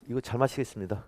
이거 잘 마시겠습니다.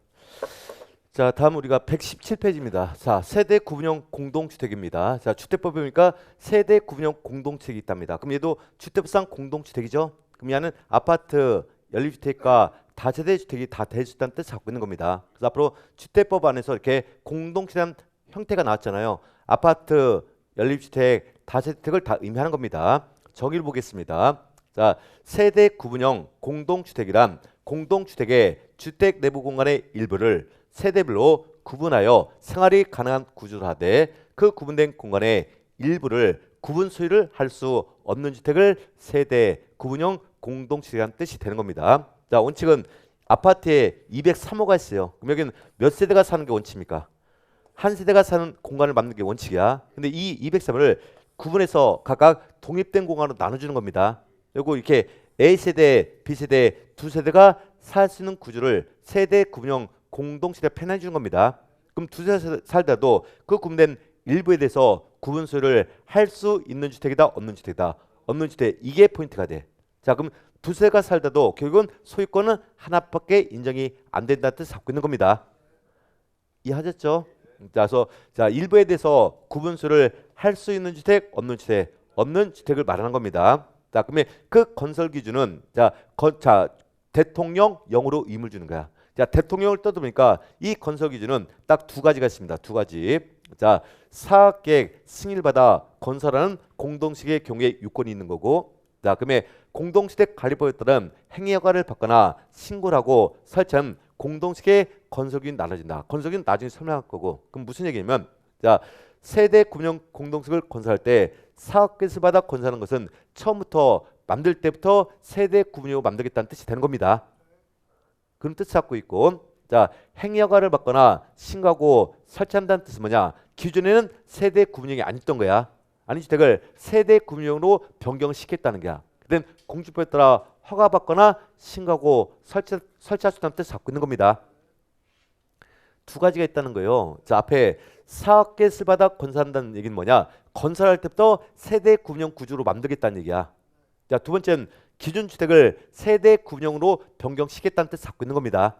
자, 다음 우리가 117페이지입니다. 자, 세대 구분형 공동주택입니다. 자, 주택법에 보니까 세대 구분형 공동주택이 있답니다. 그럼 얘도 주택법상 공동주택이죠? 그럼 얘는 아파트, 연립주택과 다세대 주택이 다 될 수 있다는 뜻을 갖고 있는 겁니다. 그래서 앞으로 주택법 안에서 이렇게 공동주택 형태가 나왔잖아요. 아파트, 연립주택, 다세대주택을 다 의미하는 겁니다. 정의를 보겠습니다. 자, 세대 구분형 공동주택이란 공동주택의 주택 내부 공간의 일부를 세대별로 구분하여 생활이 가능한 구조를 하되 그 구분된 공간의 일부를 구분 소유를 할 수 없는 주택을 세대 구분형 공동주택이라는 뜻이 되는 겁니다. 자, 원칙은 아파트에 203호가 있어요. 그럼 여기는 몇 세대가 사는 게 원칙입니까? 한 세대가 사는 공간을 만드는 게 원칙이야. 근데 이 203호를 구분해서 각각 독립된 공간으로 나눠주는 겁니다. 그리고 이렇게 A세대, B세대 두 세대가 살 수 있는 구조를 세대 구분형 공동주택에 편애해 주는 겁니다. 그럼 두 세대 살다도 그 구분된 일부에 대해서 구분 소유를 할 수 있는 주택이다, 없는 주택이다. 없는 주택, 이게 포인트가 돼. 자, 그럼 두 세대가 살다도 결국은 소유권은 하나밖에 인정이 안 된다는 뜻을 갖고 있는 겁니다. 이해하셨죠? 자, 그래서 자, 일부에 대해서 구분 소유를 할 수 있는 주택, 없는 주택, 없는 주택을 말하는 겁니다. 자, 그러면 그 건설 기준은 자, 대통령령으로 의무를 주는 거야. 자, 대통령을 떠들으니까 이 건설 기준은 딱 두 가지가 있습니다. 두 가지. 자, 사업계획 승인을 받아 건설하는 공동시의 경우에 유권이 있는 거고, 자, 그러면 공동시대 관리법에 따른 행위 허가를 받거나 신고를 하고 설치한 공동시의 건설기준 나눠진다. 건설기준 나중에 설명할 거고, 그럼 무슨 얘기냐면, 자, 세대 구분형 공동시를 건설할 때 사업계획을 받아 건설하는 것은 처음부터 만들 때부터 세대 구분형으로 만들겠다는 뜻이 되는 겁니다. 그런 뜻을 갖고 있고, 자, 행위 허가를 받거나 신고하고 설치한다는 뜻은 뭐냐? 기존에는 세대 구분형이 아니었던 거야. 아닌 주택을 세대 구분형으로 변경시켰다는 거야. 그땐 공주법에 따라 허가받거나 신고하고 설치할 수 있다는 뜻을 갖고 있는 겁니다. 두 가지가 있다는 거예요. 자, 앞에 사업계획을 받아 건설한다는 얘기는 뭐냐? 건설할 때부터 세대 구분형 구조로 만들겠다는 얘기야. 자, 두 번째는 기존 주택을 세대 구분형으로 변경시켰다는 뜻을 갖고 있는 겁니다.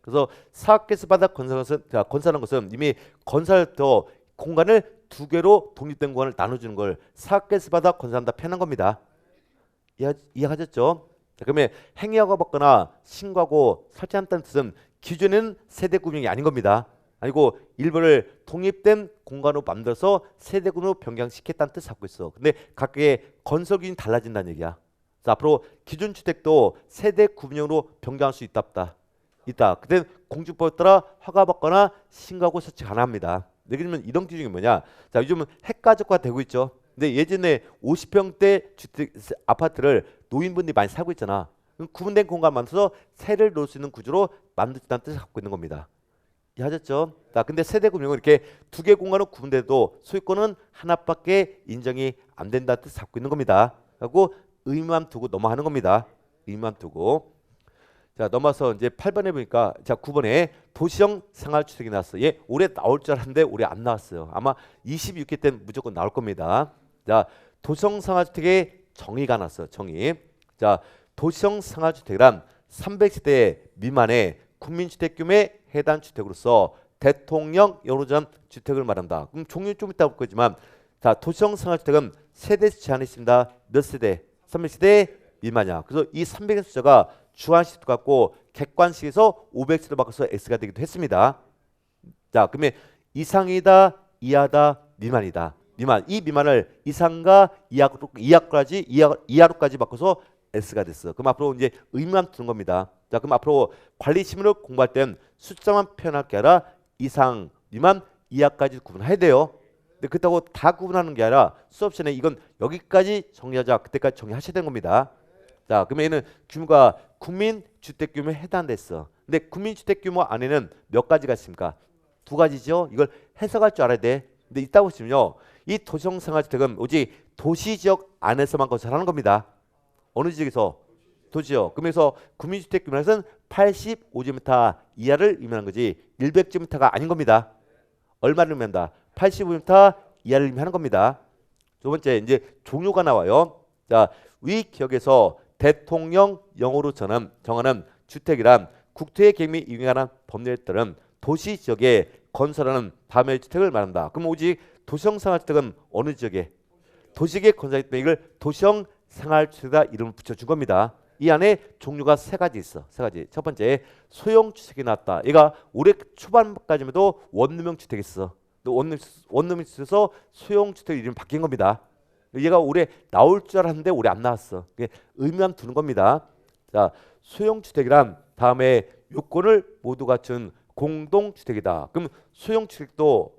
그래서 사업계획을 받아 건설하는 것은 이미 건설할 때 공간을 두 개로 독립된 공간을 나눠주는 걸 사업계획을 받아 건설한다 표현한 겁니다. 이해하셨죠? 자, 그러면 행위허가 받거나 신고하고 설치한다는 뜻은 기존에는 세대 구분형이 아닌 겁니다. 아니고 일부를 독립된 공간으로 만들어서 세대군으로 변경시켰다는 뜻을 갖고 있어. 근데 각각의 건설 기준이 달라진다는 얘기야. 자, 앞으로 기존 주택도 세대 구분형으로 변경할 수 있다. 그때 공주법에 따라 허가받거나 신고하고 설치 가능합니다. 예를 들면 이런 기준이 뭐냐? 자, 요즘은 핵가족화 되고 있죠. 근데 예전에 50평대 주택 아파트를 노인분들이 많이 살고 있잖아. 그럼 구분된 공간 만들어서 세를 놓을 수 있는 구조로 만들었다는 뜻을 갖고 있는 겁니다. 이해하셨죠? 자, 근데 세대 구분형은 이렇게 두 개 공간으로 구분돼도 소유권은 하나밖에 인정이 안 된다는 뜻을 갖고 있는 겁니다. 그리고 의무만 두고 넘어가는 겁니다. 의무만 두고. 자, 넘어서 이제 8번에 보니까 자, 9번에 도시형 생활주택이 나왔어. 얘 올해 나올 줄 알았는데 올해 안 나왔어요. 아마 26회 때는 무조건 나올 겁니다. 자, 도시형 생활주택의 정의가 나왔어. 정의. 자, 도시형 생활주택이란 300세대 미만의 국민주택 규모의 해당 주택으로서 대통령령으로 정한 주택을 말한다. 그럼 종류 좀 이따 볼 거지만, 자, 도시형 생활주택은 세대 제한이 있습니다. 몇 세대? 300세대 미만이야. 그래서 이 300의 숫자가 주한식도 갖고 객관식에서 500세로 바꿔서 X가 되기도 했습니다. 자, 그러면 이상이다, 이하다, 미만이다. 미만. 이 미만을 이상과 이하로까지 바꿔서 S가 됐어. 그럼 앞으로 이제 의미만 두는 겁니다. 자, 그럼 앞으로 관리심을 공부할 땐 숫자만 표현할 게 아니라 이상, 미만, 이하까지 구분해야 돼요. 근데 그렇다고 다 구분하는 게 아니라 수업시간에 이건 여기까지 정리하자. 그때까지 정리하셔야 되는 겁니다. 자, 그러면 얘는 규모가 국민주택 규모에 해당됐어. 근데 국민주택 규모 안에는 몇 가지가 있습니까? 두 가지죠. 이걸 해석할 줄 알아야 돼. 근데 있다고 보시면요, 이 도시형 생활주택은 오직 도시지역 안에서만 건설하는 겁니다. 어느 지역에서? 도시요. 그러면서 국민주택 규모에서는 85제곱미터 이하를 의미하는 거지 100제곱미터가 아닌 겁니다. 얼마를 의미한다? 85제곱미터 이하를 의미하는 겁니다. 두 번째 이제 종류가 나와요. 자, 위 기억에서 대통령령으로 정하는 주택이란 국토의 계획 및 이용에 관한 법률에 따른 도시 지역에 건설하는 다음의 주택을 말한다. 그럼 오직 도시형 생활주택은 어느 지역에 도시계 건설했던 이걸 도시형 생활주택이다 이름을 붙여준 겁니다. 이 안에 종류가 세 가지 있어. 세 가지. 첫 번째 소형 주택이 나왔다. 얘가 올해 초반까지만 해도 원룸형 주택이 있어. 원룸이 있어서 소형 주택 이름이 바뀐 겁니다. 얘가 올해 나올 줄 알았는데 올해 안 나왔어. 의미만 두는 겁니다. 자, 소형 주택이란 다음에 요건을 모두 갖춘 공동 주택이다. 그럼 소형 주택도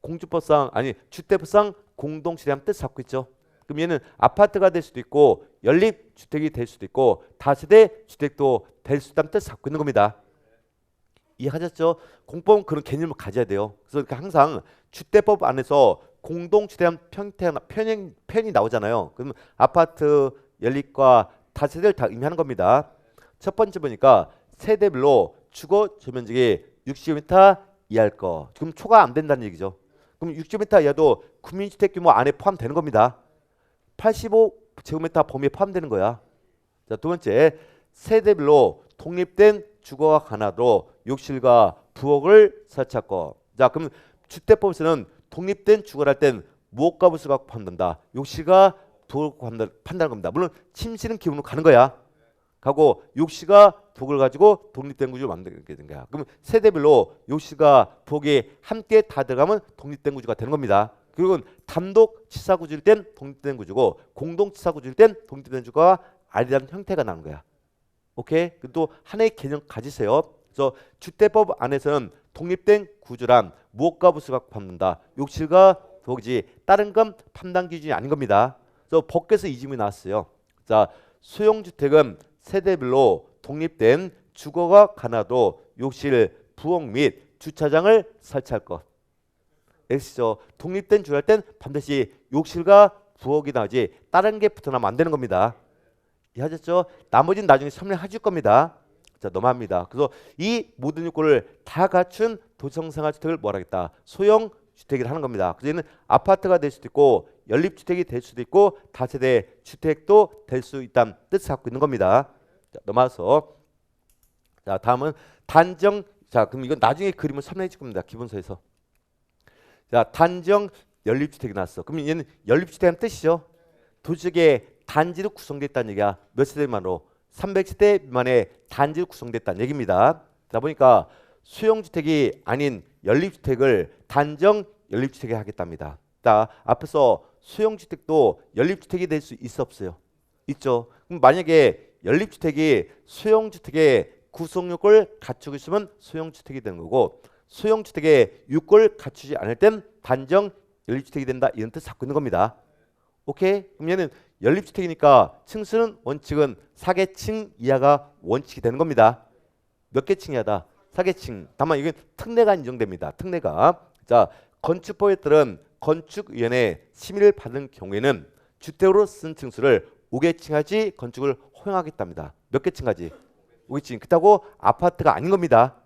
공주법상 아니 주택법상 공동 주택이라는 뜻을 갖고 있죠. 그럼 얘는 아파트가 될 수도 있고 연립 주택이 될 수도 있고 다세대 주택도 될 수 있다는 뜻을 갖고 있는 겁니다. 이해하셨죠? 공법은 그런 개념을 가져야 돼요. 그래서 이렇게 항상 주택법 안에서 공동주택한 편이 나오잖아요. 그러면 아파트, 연립과 다세대를 다 의미하는 겁니다. 첫 번째 보니까 세대별로 주거 조면적이 60m 이하일 거. 지금 초과 안 된다는 얘기죠. 그럼 60m 이하도 국민주택 규모 안에 포함되는 겁니다. 85제곱미터 범위에 포함되는 거야. 자, 두 번째 세대별로 독립된 주거가 가능하도록 욕실과 부엌을 설치할 거. 자, 그럼 주택법에서는 독립된 주거를 할 땐 무엇과 무엇을 갖고 판단한다. 욕실과 부엌을 판단하는 겁니다. 물론 침실은 기본으로 가는 거야. 가고 욕실과 부엌을 가지고 독립된 구조를 만들게 된 거야. 그럼 세대별로 욕실과 부엌이 함께 다 들어가면 독립된 구조가 되는 겁니다. 그리고 단독 치사 구조일 땐 독립된 구조고 공동 치사 구조일 땐 독립된 구조가 아니라는 형태가 나는 거야. 오케이? 또 하나의 개념 가지세요. 그래서 주택법 안에서는 독립된 구조란 무엇과 무엇을 갖고 판단한다. 욕실과 부엌이지 다른 건 판단 기준이 아닌 겁니다. 그래서 법께서 이 질문이 나왔어요. 자, 소형주택은 세대별로 독립된 주거가 가능하도 욕실, 부엌 및 주차장을 설치할 것. X죠. 독립된 주거할 땐 반드시 욕실과 부엌이 나오지 다른 게 붙어나면 안 되는 겁니다. 이해하셨죠? 나머지는 나중에 설명해 줄 겁니다. 자, 넘어갑니다. 그래서 이 모든 요건을 다 갖춘 도시생활주택을 뭐라 하겠다. 소형 주택이라 하는 겁니다. 그래서 얘는 아파트가 될 수도 있고 연립주택이 될 수도 있고 다세대 주택도 될 수 있다는 뜻을 갖고 있는 겁니다. 자, 넘어와서 자, 다음은 단정. 자, 그럼 이건 나중에 그림을 설명해 줄 겁니다. 기본서에서. 자, 단정 연립주택이 나왔어. 그럼 얘는 연립주택이라는 뜻이죠. 도시의 단지로 구성되어 있다는 얘기야. 몇 세대 미만으로? 300세대 미만의 단지로 구성됐다는 얘기입니다. 자, 보니까 소형주택이 아닌 연립주택을 단정 연립주택에 하겠답니다. 자, 앞에서 소형주택도 연립주택이 될 수 있어 없어요? 있죠. 그럼 만약에 연립주택이 소형주택의 구성요건을 갖추고 있으면 소형주택이 되는 거고 소형주택의 요건을 갖추지 않을 땐 단정 연립주택이 된다 이런 뜻을 갖고 있는 겁니다. 오케이? 그럼 얘는 연립주택이니까 층수는 원칙은 4개층 이하가 원칙이 되는 겁니다. 몇 개층 이하다? 4개층. 다만 이건 특례가 인정됩니다. 특례가. 자, 건축법에 따른 건축위원회 심의를 받은 경우에는 주택으로 쓴 층수를 5개층 하지 건축을 허용하겠답니다. 몇 개층 하지? 5개층. 그렇다고 아파트가 아닌 겁니다.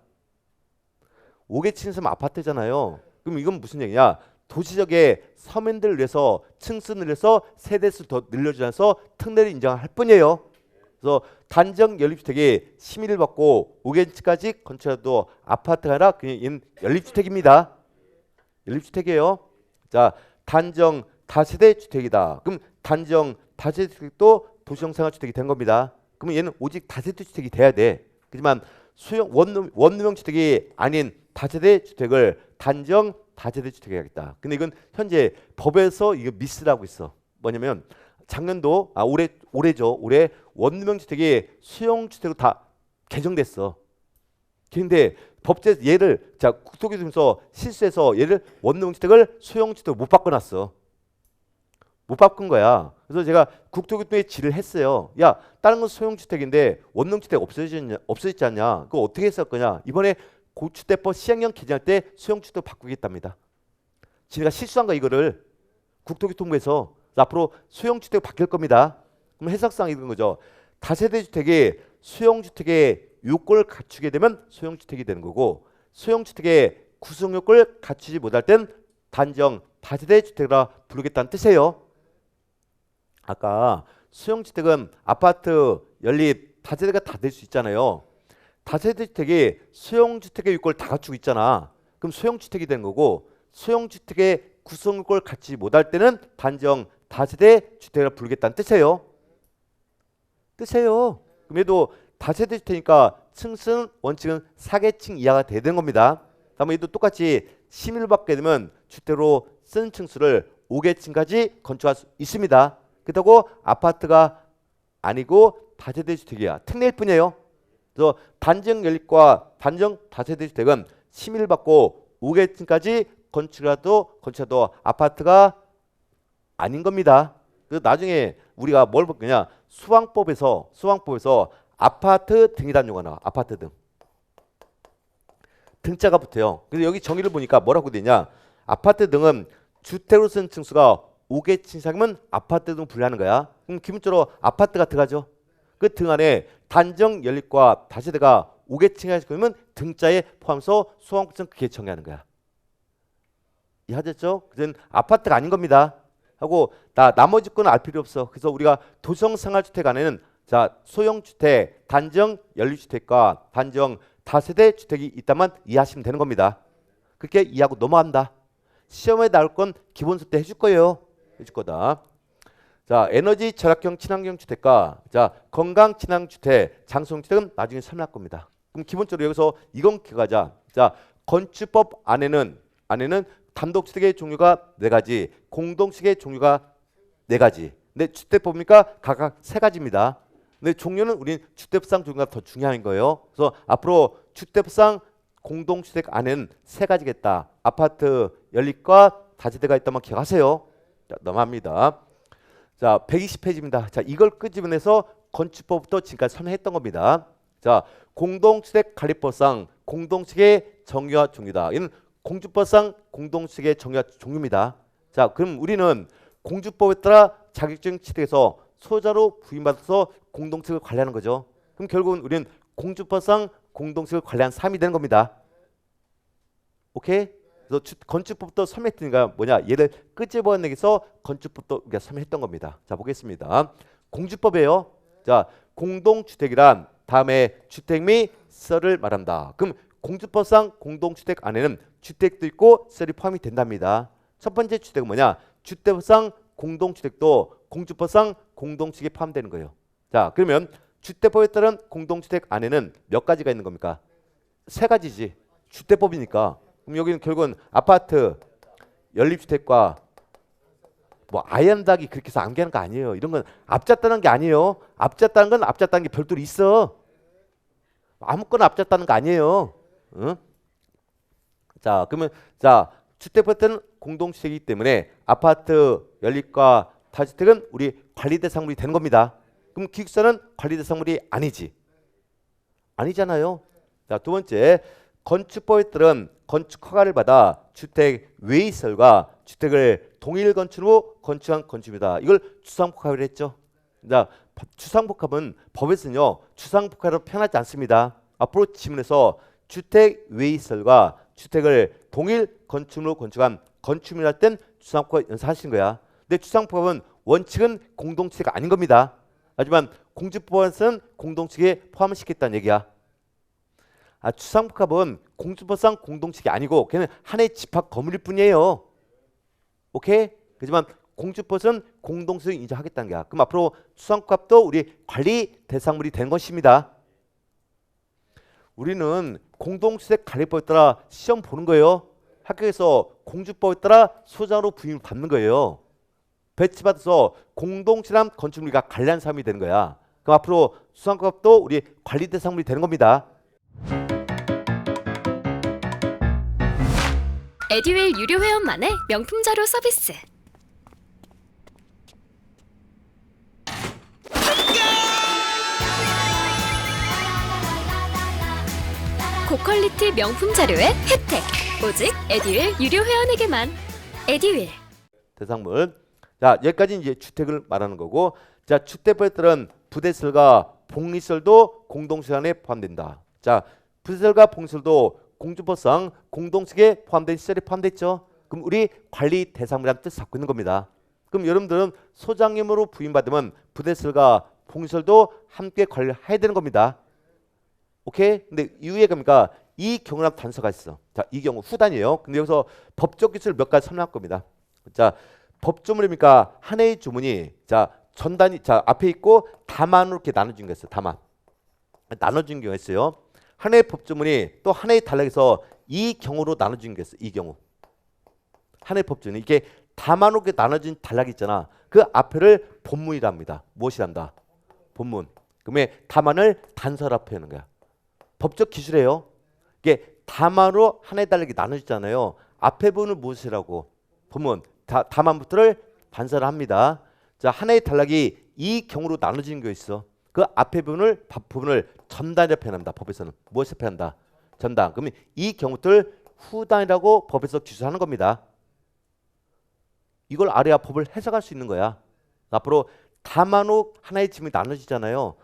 5개층이면 아파트잖아요. 그럼 이건 무슨 얘기냐? 도시적의 서민들을 위해서 층수 늘려서 세대수 더 늘려주면서 특례를 인정할 뿐이에요. 그래서 단정 연립주택이 심의를 받고 5개층까지 건축해도 아파트가 아니라 그냥 연립주택입니다. 연립주택이에요. 자, 단정 다세대 주택이다. 그럼 단정 다세대 주택도 도시형 생활주택이 된 겁니다. 그러면 얘는 오직 다세대 주택이 돼야 돼. 그렇지만 소형 원룸형 주택이 아닌 다세대 주택을 단정 다세대 주택이 하겠다. 근데 이건 현재 법에서 이거 미스라고 있어. 뭐냐면 작년도 올해죠. 올해 원룸형 주택이 소형 주택으로 다 개정됐어. 근데 법제 얘를 자 국토교통부에서 실수해서 얘를 원룸형 주택을 소형 주택으로 못 바꿔놨어. 못 바꾼 거야. 그래서 제가 국토교통부에 질을 했어요. 야, 다른 건 소형 주택인데 원룸 주택 없어졌지 않냐? 그거 어떻게 했을 거냐? 이번에 고주택법 시행령 개정할 때 소형주택 바꾸겠답니다. 지네가 실수한 거 이거를 국토교통부에서 앞으로 소형주택 바뀔 겁니다. 그럼 해석상 이런 거죠. 다세대 주택이 소형주택의 요건을 갖추게 되면 소형주택이 되는 거고 소형주택의 구성 요건을 갖추지 못할 땐 단정 다세대 주택이라 부르겠다는 뜻이에요. 아까 소형주택은 아파트, 연립, 다세대가 다 될 수 있잖아요. 다세대 주택이 소형주택의 요건을 다 갖추고 있잖아. 그럼 소형주택이 되는 거고 소형주택의 구성 요건을 갖추지 못할 때는 단정 다세대 주택을 부르겠다는 뜻이에요. 그럼 얘도 다세대 주택이니까 층수는 원칙은 4계층 이하가 돼야 되는 겁니다. 다음에 얘도 똑같이 심의를 받게 되면 주택으로 쓰는 층수를 5계층까지 건축할 수 있습니다. 그렇다고 아파트가 아니고 다세대 주택이야. 특례일 뿐이에요. 그래서 단정 연립과 단정 다세대 주택은 심의를 받고 5계층까지 건축해도 아파트가 아닌 겁니다. 그래서 나중에 우리가 뭘 볼 거냐? 수왕법에서 아파트 등이라는 용어가 나와. 아파트 등. 등자가 붙어요. 그래서 여기 정의를 보니까 뭐라고 되냐? 아파트 등은 주택으로 쓰는 층수가 5계층 이상이면 아파트 등 분류하는 거야. 그럼 기본적으로 아파트가 들어가죠. 그 등 안에 단정 연립과 다세대가 5계층 이상이면 등자에 포함해서 소왕급층 그게 정의하는 거야. 이해하셨죠? 그래서 아파트가 아닌 겁니다. 하고 나머지 거는 알 필요 없어. 그래서 우리가 도성생활주택 안에는 자 소형주택, 단정 연립주택과 단정 다세대 주택이 있다만 이해하시면 되는 겁니다. 그렇게 이해하고 넘어간다. 시험에 나올 건 기본수 때 해줄 거예요. 해줄 거다. 자 에너지 절약형 친환경 주택과 자 건강 친환경 주택, 장소형 주택은 나중에 설명할 겁니다. 그럼 기본적으로 여기서 이건 기억하자. 자 건축법 안에는 단독주택의 종류가 4가지, 공동주택의 종류가 4가지. 근데 주택법이니까 각각 3가지입니다. 근데 종류는 우린 주택법상 종류가 더 중요한 거예요. 그래서 앞으로 주택법상 공동주택 안에는 3가지겠다. 아파트, 연립과 다세대가 있다면 기억하세요. 자, 넘어갑니다. 자, 120페이지입니다. 자, 이걸 끄집어내서 건축법부터 지금까지 설명했던 겁니다. 자, 공동주택 관리법상 공동주택의 정의와 종류다. 이는 공주법상 공동주택의 정의와 종류입니다. 자, 그럼 우리는 공주법에 따라 자격증 취득해서 소유자로 부임받아서 공동주택을 관리하는 거죠. 그럼 결국은 우리는 공주법상 공동주택을 관리한 사람이 되는 겁니다. 오케이? 그래서 건축법도 설명했으니까 뭐냐? 얘를 끄집어내서 건축법도 우리가 설명했던 겁니다. 자, 보겠습니다. 공주법이에요. 자, 공동주택이란 다음에 주택 및 시설을 말한다. 그럼 공주법상 공동주택 안에는 주택도 있고 시설이 포함이 된답니다. 첫 번째 주택은 뭐냐? 주택법상 공동주택도 공주법상 공동주택에 포함되는 거예요. 자, 그러면 주택법에 따른 공동주택 안에는 몇 가지가 있는 겁니까? 3가지지. 주택법이니까. 그럼 여기는 결국은 아파트, 연립주택과 뭐 아이언닥이 그렇게 해서 암기하는 거 아니에요. 이런 건 앞잡다는 게 아니에요. 앞잡다는 건 앞잡다는 게 별도로 있어. 아무거나 앞잡다는 거 아니에요. 응? 자, 그러면 자 주택법에 따른 공동주택이기 때문에 아파트, 연립과 다주택은 우리 관리대상물이 되는 겁니다. 그럼 기숙사는 관리대상물이 아니지. 아니잖아요. 자, 두 번째, 건축법에 따른 건축 허가를 받아 주택 외의시설과 주택을 동일 건축으로 건축한 건축이다. 이걸 주상복합이라고 했죠. 자, 주상복합은 법에서는요 주상복합으로 표현하지 않습니다. 앞으로 지문에서 주택 외의시설과 주택을 동일 건축으로 건축한 건축물을 할 땐 주상복합 연사하신 거야. 근데 주상복합은 원칙은 공동주택이 아닌 겁니다. 하지만 공주법에서는 공동주택에 포함을 시켰다는 얘기야. 주상복합은 공주법상 공동주택이 아니고 그냥 하나의 집합 건물일 뿐이에요. 오케이? 하지만 공주법은 공동주택을 인정하겠다는 거야. 그럼 앞으로 주상복합도 우리 관리 대상물이 된 것입니다. 우리는 공동주택 관리법에 따라 시험 보는 거예요. 학교에서 공주법에 따라 소장으로 부임을 받는 거예요. 배치받아서 공동체란 건축물과 관리한 사람이 되는 거야. 그럼 앞으로 주상복합도 우리 관리 대상물이 되는 겁니다. 에듀윌 유료 회원만의 명품 자료 서비스. 고퀄리티 명품 자료의 혜택. 오직 에듀윌 유료 회원에게만. 에듀윌. 대상물. 자, 여기까지 이제 주택을 말하는 거고, 자, 주택법에 따른 부대시설과 복리시설도 공동주택 안에 포함된다. 자, 부대시설과 복리시설도 공주법상 공동주택에 포함된 시설이 포함됐죠. 그럼 우리 관리 대상물이라는 뜻을 갖고 있는 겁니다. 그럼 여러분들은 소장님으로 부임받으면 부대시설과 복리시설도 함께 관리를 해야 되는 겁니다. 오케이? 근데 이유에 그러니까 이 경우라는 단서가 있어. 자, 이 경우 후단이에요. 근데 여기서 법적 기술을 몇 가지 설명할 겁니다. 자, 법조문이니까 하나의 주문이 자 전단이 자 앞에 있고 다만으로 이렇게 나눠진 게 있어요. 다만 나눠진 경우가 있어요. 하나의 법조문이 또 하나의 단락에서 이 경우로 나눠진 게 있어요. 이 경우 하나의 법조문이 이게 다만으로 이렇게 나눠진 단락이 있잖아. 그 앞에를 본문이랍니다. 무엇이란다? 본문. 그러면 다만을 단서라 표현하는 거야. 법적 기술이에요. 이게 다만으로 하나의 단락이 나눠지잖아요. 앞에 부분을 무엇이라고? 본문. 다만부터를 단서를 합니다. 자, 하나의 단락이 이 경우로 나눠지는 게 있어. 그 앞에 부분을 전단이라 표현합니다. 법에서는 무엇을 표현한다? 전단. 그러면 이 경우들 후단이라고 법에서 기술하는 겁니다. 이걸 알아야 법을 해석할 수 있는 거야. 앞으로 다만으로 하나의 지문이 나눠지잖아요.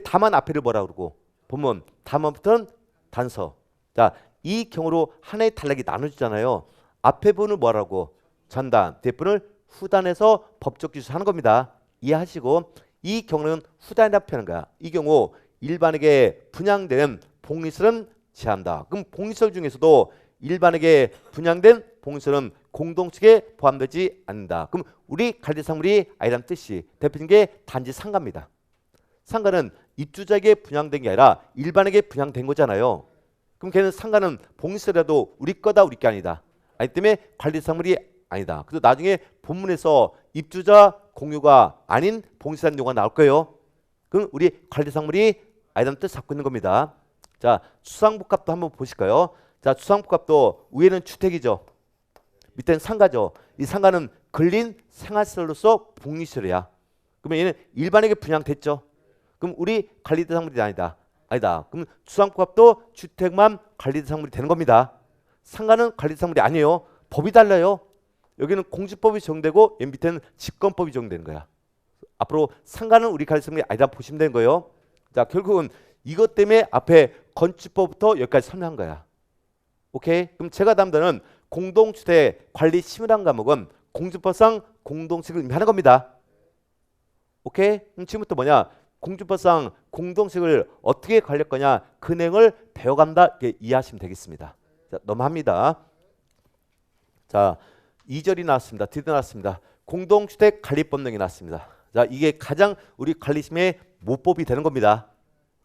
다만 앞에를 뭐라 그러고 본문 다만부터는 단서. 자, 이 경우로 하나의 단락이 나눠지잖아요. 앞에 부분을 뭐라고? 전단, 뒷부분을 후단에서 법적 기술하는 겁니다. 이해하시고 이 경우는 후단이라 표현한 거야. 이 경우 일반에게 분양되는 봉의설은 제한다. 그럼 봉의설 중에서도 일반에게 분양된 봉의설은 공동측에 포함되지 않는다. 그럼 우리 관리사물이 아니란 뜻이 대표적인 게 단지 상가입니다. 상가는 입주자에게 분양된 게 아니라 일반에게 분양된 거잖아요. 그럼 걔는 상가는 봉의설이라도 우리 거다 우리 게 아니다. 아니 때문에 관리사물이 아니다. 그래서 나중에 본문에서 입주자 공유가 아닌 봉의사라는 용어가 나올 거예요. 그럼 우리 관리사물이 아니라는 뜻을 갖고 있는 겁니다. 자, 수상복합도 한번 보실까요? 자, 수상복합도 위에는 주택이죠. 밑에는 상가죠. 이 상가는 근린 생활시설로서 복리시설이야. 그러면 얘는 일반에게 분양됐죠. 그럼 우리 관리대상물이 아니다. 아니다. 그럼 수상복합도 주택만 관리대상물이 되는 겁니다. 상가는 관리대상물이 아니에요. 법이 달라요. 여기는 공주법이 적용되고 얘 밑에는 직권법이 적용되는 거야. 앞으로 상가는 우리 관리대상물이 아니다 보시면 되는 거예요. 자, 결국은 이것 때문에 앞에 건축법부터 여기까지 설명한 거야. 오케이? 그럼 제가 담당하는 공동주택 관리 심의라는 과목은 공주법상 공동주택을 의미하는 겁니다. 오케이? 그럼 지금부터 뭐냐? 공주법상 공동주택을 어떻게 관리할 거냐? 그 내용을 배워간다. 이렇게 이해하시면 되겠습니다. 자, 넘어갑니다. 자, 2절이 나왔습니다. 드디어 나왔습니다. 공동주택 관리법 내용이 나왔습니다. 자, 이게 가장 우리 관리심의 모법이 되는 겁니다.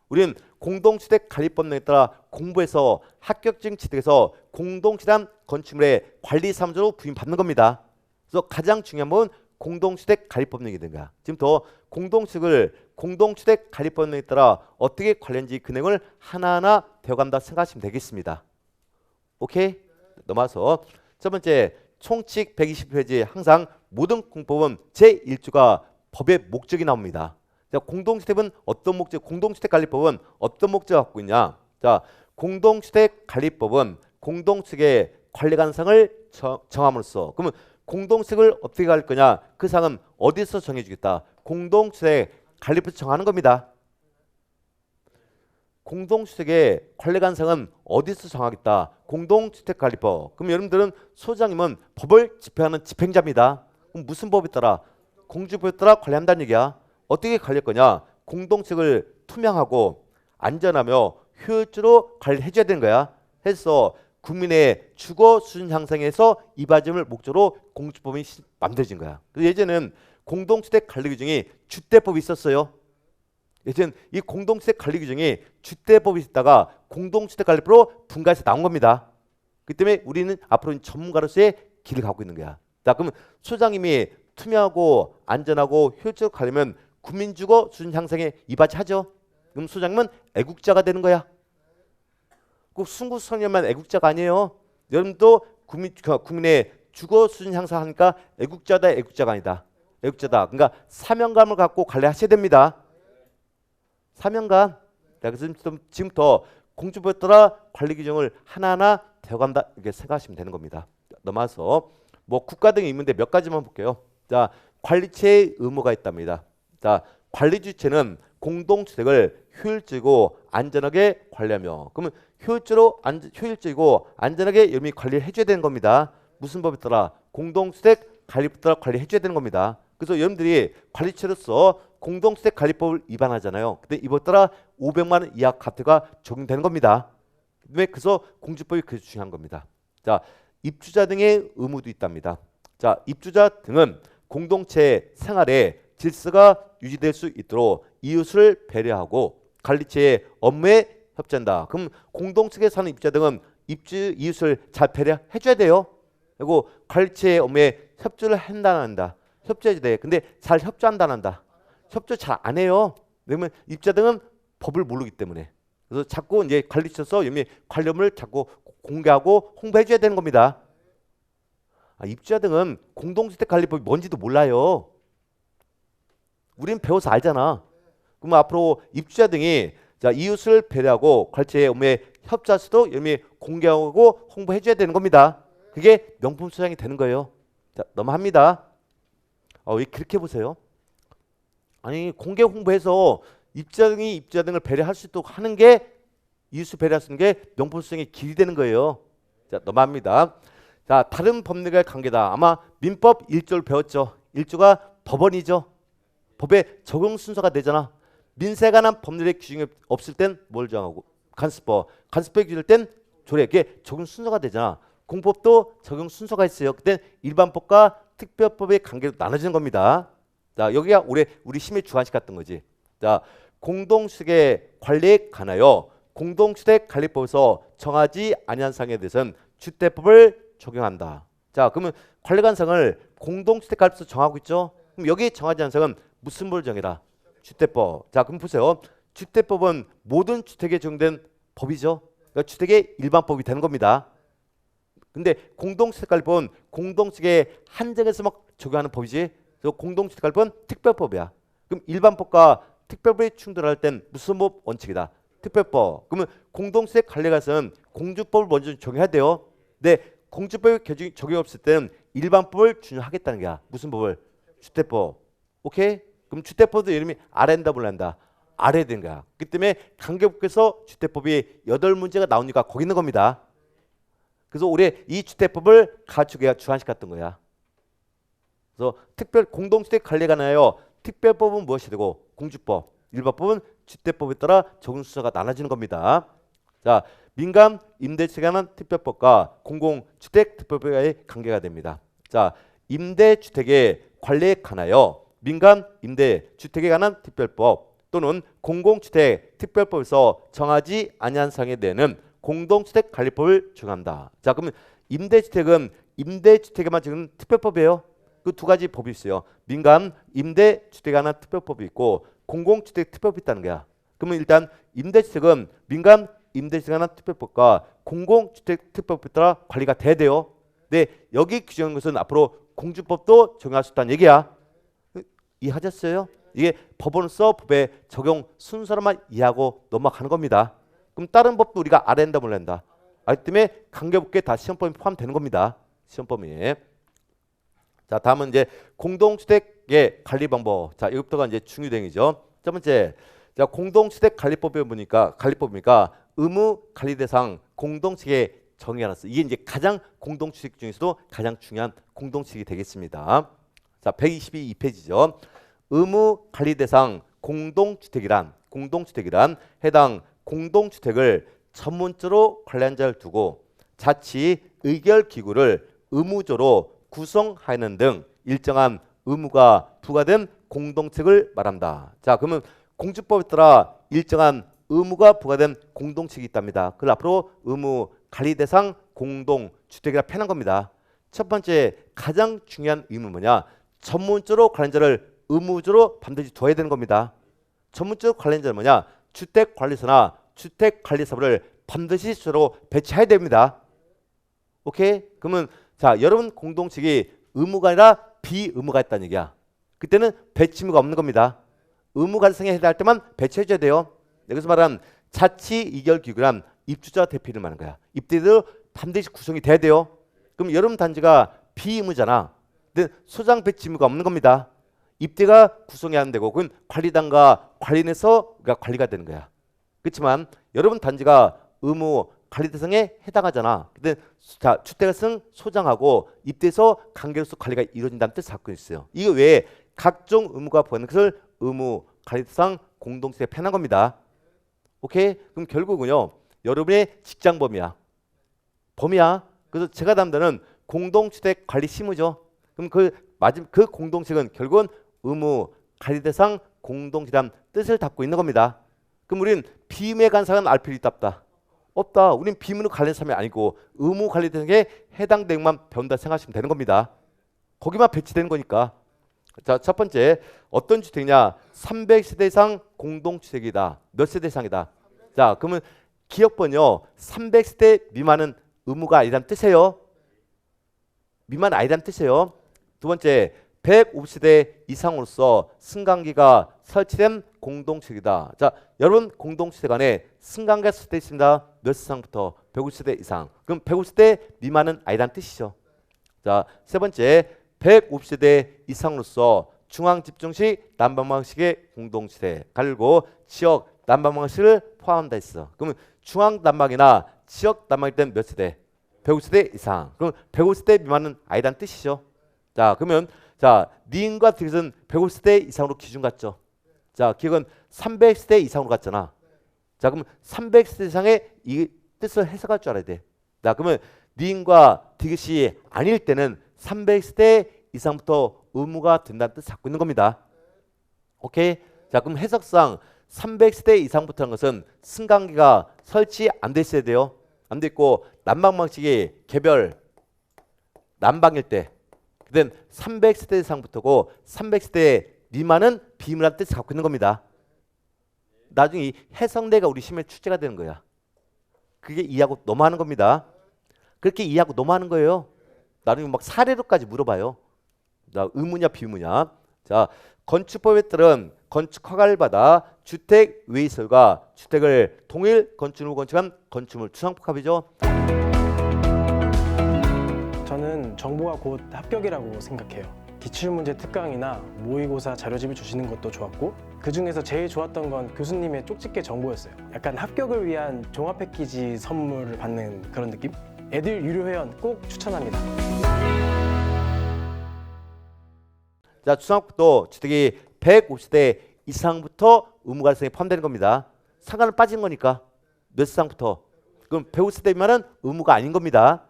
우리는 공동주택 관리법 내용에 따라 공부해서 합격증 취득해서 공동주택 건축물의 관리사무소로 부임받는 겁니다. 그래서 가장 중요한 건 공동주택 관리법 내용이 되는 거야. 지금부터 공동주택 관리법 내용에 따라 어떻게 관리하는지 그 내용을 하나하나 배워간다 생각하시면 되겠습니다. 오케이? 넘어와서 첫 번째 총칙 120페이지 항상 모든 공법은 제1조가 법의 목적이 나옵니다. 자, 공동주택은 어떤 목적? 공동주택관리법은 어떤 목적을 갖고 있냐? 자, 공동주택관리법은 공동주택의 관리관상을 정함으로써 그러면 공동주택을 어떻게 갈 거냐? 그 사항은 어디서 정해주겠다? 공동주택 관리법에서 정하는 겁니다. 공동주택의 관리관상은 어디서 정하겠다? 공동주택관리법. 그럼 여러분들은 소장님은 법을 집행하는 집행자입니다. 그럼 무슨 법에 따라? 공주법에 따라 관리한다는 얘기야. 어떻게 관리할 거냐? 공동주택을 투명하고 안전하며 효율적으로 관리해 줘야 되는 거야. 해서 국민의 주거 수준 향상에서 이바짐을 목적으로 공주법이 만들어진 거야. 그래서 예전에는 공동주택 관리 규정이 주택법이 있었어요. 예전 이 공동주택 관리 규정이 주택법이 있다가 공동주택관리법으로 분가해서 나온 겁니다. 그 때문에 우리는 앞으로 전문가로서의 길을 가고 있는 거야. 자, 그러면 소장님이 투명하고 안전하고 효율적으로 관리하면 국민주거 수준 향상에 이바지하죠. 그럼 소장님은 애국자가 되는 거야. 꼭 순구소년만 애국자가 아니에요. 여러분도 국민의 주거 수준 향상하니까 애국자다 애국자가 아니다. 애국자다. 그러니까 사명감을 갖고 관리하셔야 됩니다. 사명감. 그래서 지금부터 공주법에 따라 관리 규정을 하나하나 배워간다 이렇게 생각하시면 되는 겁니다. 넘어서 뭐 국가 등이 있는데 몇 가지만 볼게요. 자, 관리체의 의무가 있답니다. 자, 관리 주체는 공동주택을 효율적이고 안전하게 관리하며 그러면 효율적이고 안전하게 여러분이 관리를 해줘야 되는 겁니다. 무슨 법에 따라? 공동주택 관리법에 따라 관리해줘야 되는 겁니다. 그래서 여러분들이 관리체로서 공동주택관리법을 위반하잖아요. 근데 이번 따라 500만 원 이하 과태가 적용되는 겁니다. 그래서 공주법이 그래서 중요한 겁니다. 자, 입주자 등의 의무도 있답니다. 자, 입주자 등은 공동체 생활에 질서가 유지될 수 있도록 이웃을 배려하고 관리체의 업무에 협조한다. 그럼 공동체에 사는 입주자 등은 이웃을 잘 배려해 줘야 돼요. 그리고 관리체의 업무에 협조를 한다. 협조해야 돼. 근데 잘 협조한다 한다. 협조 잘 안 해요. 왜냐면 입주자 등은 법을 모르기 때문에. 그래서 자꾸 이제 관리처에서 관리 업무를 자꾸 공개하고 홍보해 줘야 되는 겁니다. 입주자 등은 공동주택관리법이 뭔지도 몰라요. 우린 배워서 알잖아. 그럼 앞으로 입주자 등이 자, 이웃을 배려하고 관리체의 업무에 협조할 수도 공개하고 홍보해 줘야 되는 겁니다. 그게 명품 소장이 되는 거예요. 자, 넘어갑니다. 왜 그렇게 보세요? 아니, 공개 홍보해서 입주자 등이 입주자 등을 배려할 수 있도록 하는 게 이웃을 배려할 수 있는 게 명품 소장의 길이 되는 거예요. 자, 넘어갑니다. 자, 다른 법률과의 관계다. 아마 민법 1조를 배웠죠. 1조가 법원이죠. 법의 적용 순서가 되잖아. 민사에 관한 법률의 규정이 없을 땐 뭘 정하고? 간수법. 간수법이 규정될 땐 조례. 그게 적용 순서가 되잖아. 공법도 적용 순서가 있어요. 그땐 일반법과 특별법의 관계로 나눠지는 겁니다. 자, 여기가 우리 심의 주관식 같은 거지. 자, 공동주택의 관리에 관하여 공동주택관리법에서 정하지 아니한 사항에 대해서는 주택법을 적용한다. 자, 그러면 관리관상을 공동주택관리법에서 정하고 있죠. 그럼 여기 정하지 않은 사항은 무슨 법을 정해라? 주택법. 자, 그럼 보세요. 주택법은 모든 주택에 적용된 법이죠. 그러니까 주택의 일반법이 되는 겁니다. 근데 공동주택관리법은 공동주택의 한정에서 막 적용하는 법이지. 그래서 공동주택관리법은 특별법이야. 그럼 일반법과 특별법이 충돌할 땐 무슨 법 원칙이다? 특별법. 그러면 공동주택 관리에 가서는 공주법을 먼저 적용해야 돼요. 근데 공주법이 적용 없을 때는 일반법을 준용하겠다는 거야. 무슨 법을? 주택법. 오케이? 그럼 주택법도 이름이 알아낸다 몰란다. 알아야 되는 거야. 그렇기 때문에 관계법에서 주택법이 8문제가 나오니까 거기 있는 겁니다. 그래서 올해 이 주택법을 가축해야 주관식 같던 거야. 그래서 특별 공동주택 관리에 관하여 특별법은 무엇이 되고 공주법, 일반법은 주택법에 따라 적용 순서가 나눠지는 겁니다. 자, 민간 임대주택에 관한 특별법과 공공주택 특별법의 관계가 됩니다. 자, 임대주택의 관리에 관하여 민간 임대주택에 관한 특별법 또는 공공주택 특별법에서 정하지 아니한 사항에 대해서는 공동주택관리법을 적용한다. 자, 그러면 임대주택은 임대주택에만 적용하는 특별법이에요. 그 두 가지 법이 있어요. 민간 임대주택에 관한 특별법이 있고 공공주택 특별법이 있다는 거야. 그러면 일단 임대주택은 민간 임대주택에 관한 특별법과 공공주택 특별법에 따라 관리가 돼야 돼요. 근데 여기 규정한 것은 앞으로 공주법도 적용할 수 있다는 얘기야. 이해하셨어요? 이게 법원으로서 법의 적용 순서로만 이해하고 넘어가는 겁니다. 그럼 다른 법도 우리가 알아야 한다 몰라야 한다. 알기 때문에 관계법계 다 시험범위 포함되는 겁니다. 시험범위에. 자, 다음은 이제 공동주택의 관리 방법. 자, 이것부터가 이제 중요대응이죠. 첫 번째, 자, 공동주택 관리법에 보니까 의무 관리 대상 공동주택의 정의가 났어. 이게 이제 가장 공동주택 중에서도 가장 중요한 공동주택이 되겠습니다. 자, 122페이지죠. 의무 관리 대상 공동주택이란 해당 공동주택을 전문적으로 관리한 자를 두고 자치 의결 기구를 의무적으로 구성하는 등 일정한 의무가 부과된 공동주택을 말한다. 자, 그러면 공주법에 따라 일정한 의무가 부과된 공동주택이 있답니다. 그걸 앞으로 의무 관리 대상 공동주택이라 표현한 겁니다. 첫 번째 가장 중요한 의무 뭐냐? 전문적으로 관리한 자를 의무적으로 반드시 둬야 되는 겁니다. 전문적으로 관리한 자는 뭐냐? 주택관리사나 주택관리사무를 반드시 수로 배치해야 됩니다. 오케이? 그러면 자, 여러분 공동주택이 의무가 아니라 비의무가 있다는 얘기야. 그때는 배치 의무가 없는 겁니다. 의무 관리상에 해당할 때만 배치해줘야 돼요. 여기서 말한 자치 의결 기구란 입주자 대표를 말하는 거야. 입주자도 반드시 구성이 돼야 돼요. 그럼 여러분 단지가 비의무잖아. 근데 소장 배치 의무가 없는 겁니다. 입대가 구성이 안 되고 그건 관리단과 관리인에서 관리가 되는 거야. 그렇지만 여러분 단지가 의무 관리 대상에 해당하잖아. 근데 자, 주택을 소장하고 입대해서 관계로서 관리가 이루어진다는 뜻 갖고 있어요. 이거 외에 각종 의무가 부과하는 것을 의무 관리 대상 공동주택 편한 겁니다. 오케이? 그럼 결국은요. 여러분의 직장 범위야. 그래서 제가 담당하는 공동주택 관리 실무죠. 그럼 그 공동주택은 결국은 의무 관리 대상 공동주택 뜻을 담고 있는 겁니다. 그럼 우리는 비의무에 관한 사항은 알 필요 있다 없다. 우린 비의무로 관련된 사람이 아니고 의무 관리 대상에 해당되는 것만 배운다 생각하시면 되는 겁니다. 거기만 배치되는 거니까. 자, 첫 번째 어떤 주택이냐? 300세대 이상 공동주택이다. 몇 세대 이상이다? 자, 그러면 기억번요. 300세대 미만은 의무가 아니라는 뜻이에요. 미만 아니라는 뜻이에요. 두 번째 150세대 이상으로서 승강기가 설치된 공동주택이다. 자, 여러분 공동주택 안에 승강기가 설치되어 있습니다. 몇 세상부터? 150세대 이상. 그럼 150세대 미만은 아니라는 뜻이죠. 자, 세 번째 150세대 이상으로서 중앙집중식 난방방식의 공동주택 갈고 지역 난방방식을 포함한다 했어. 그러면 중앙난방이나 지역 난방일 때는 몇 세대? 150세대 이상. 그럼 150세대 미만은 아니라는 뜻이죠. 자, 그러면 자, 니은과 디귿은 150세대 이상으로 기준 같죠. 자, 기억은 300세대 이상으로 갔잖아. 자, 그러면 300세대 이상의 이 뜻을 해석할 줄 알아야 돼. 자, 그러면 니은과 디귿이 아닐 때는 300세대 이상부터 의무가 된다는 뜻을 갖고 있는 겁니다. 오케이? 자, 그럼 해석상 300세대 이상부터는 것은 승강기가 설치 안 돼 있어야 돼요. 안 돼 있고 난방 방식이 개별 난방일 때 그땐 300세대 이상부터고 300세대 미만은 비의무라는 뜻을 갖고 있는 겁니다. 나중에 이 해석내가 우리 시험에 출제가 되는 거야. 그게 이해하고 넘어가는 겁니다. 그렇게 이해하고 넘어가는 거예요. 나중에 막 사례로까지 물어봐요. 자, 의무냐 비의무냐. 자, 건축법에 따른 건축 허가를 받아 주택 외시설과 주택을 동일 건축물로 건축한 건축물 추상복합이죠. 저는 정보가 곧 합격이라고 생각해요. 기출문제 특강이나 모의고사 자료집을 주시는 것도 좋았고 그 중에서 제일 좋았던 건 교수님의 쪽집게 정보였어요. 약간 합격을 위한 종합 패키지 선물을 받는 그런 느낌? 애들 유료 회원 꼭 추천합니다. 자, 추상복합도 주택이 150대 이상부터 의무가 발생에 포함되는 겁니다. 상관은 빠진 거니까 몇 세상부터? 그럼 150대 미만은 의무가 아닌 겁니다.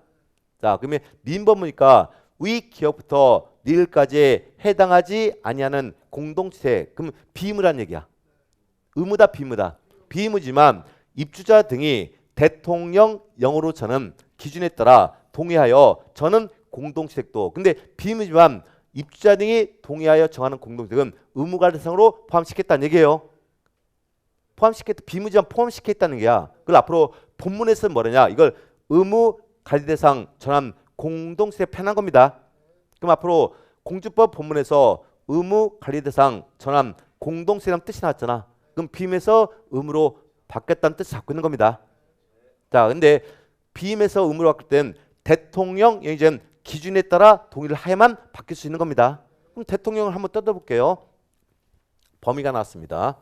자, 그러면 민법이니까 위 기업부터 니을까지 해당하지 아니하는 공동주택. 그럼 비의무란 얘기야. 의무다 비의무다. 비의무지만 입주자 등이 대통령령으로 저는 기준에 따라 동의하여 저는 공동주택도 근데 비의무지만 입주자 등이 동의하여 정하는 공동주택은 의무가 대상으로 포함시켰다는 얘기예요. 비의무지만 포함시켰다는 게야. 그걸 앞으로 본문에서 뭐냐냐 이걸 의무 관리 대상 전환 공동주택 편한 겁니다. 그럼 앞으로 공주법 본문에서 의무 관리 대상 전환 공동주택이라는 뜻이 나왔잖아. 그럼 비임에서 의무로 바뀌었다는 뜻을 갖고 있는 겁니다. 자, 근데 비임에서 의무로 바뀔 땐 대통령 이제 기준에 따라 동의를 하야만 바뀔 수 있는 겁니다. 그럼 대통령을 한번 뜯어볼게요. 범위가 나왔습니다.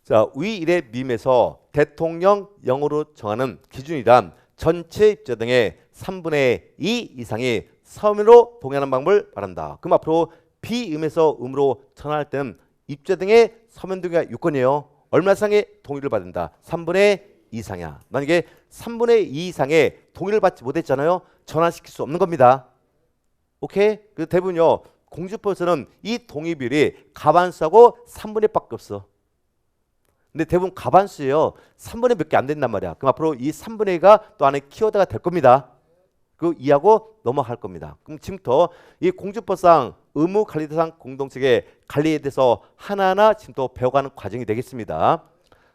자, 위 일의 미임에서 대통령령으로 정하는 기준이란 전체 입주자 등의 3분의 2 이상이 서면으로 동의하는 방법을 말한다. 그럼 앞으로 비임에서 의무로 전환할 때는 입주자 등의 서면 동의가 요건이에요. 얼마 이상의 동의를 받는다. 3분의 2 이상이야. 만약에 3분의 2 이상의 동의를 받지 못했잖아요. 전환시킬 수 없는 겁니다. 오케이? 그래서 대부분요. 공주법에서는 이 동의 비율이 가반수하고 3분의 1밖에 없어. 근데 대부분 가반수예요. 3분의 몇 개 안 된단 말이야. 그럼 앞으로 이 3분의 2가 또 안에 키워드가 될 겁니다. 그 이해하고 넘어갈 겁니다. 그럼 지금부터 이 공주법상 의무 관리 대상 공동체의 관리에 대해서 하나하나 지금 또 배워가는 과정이 되겠습니다.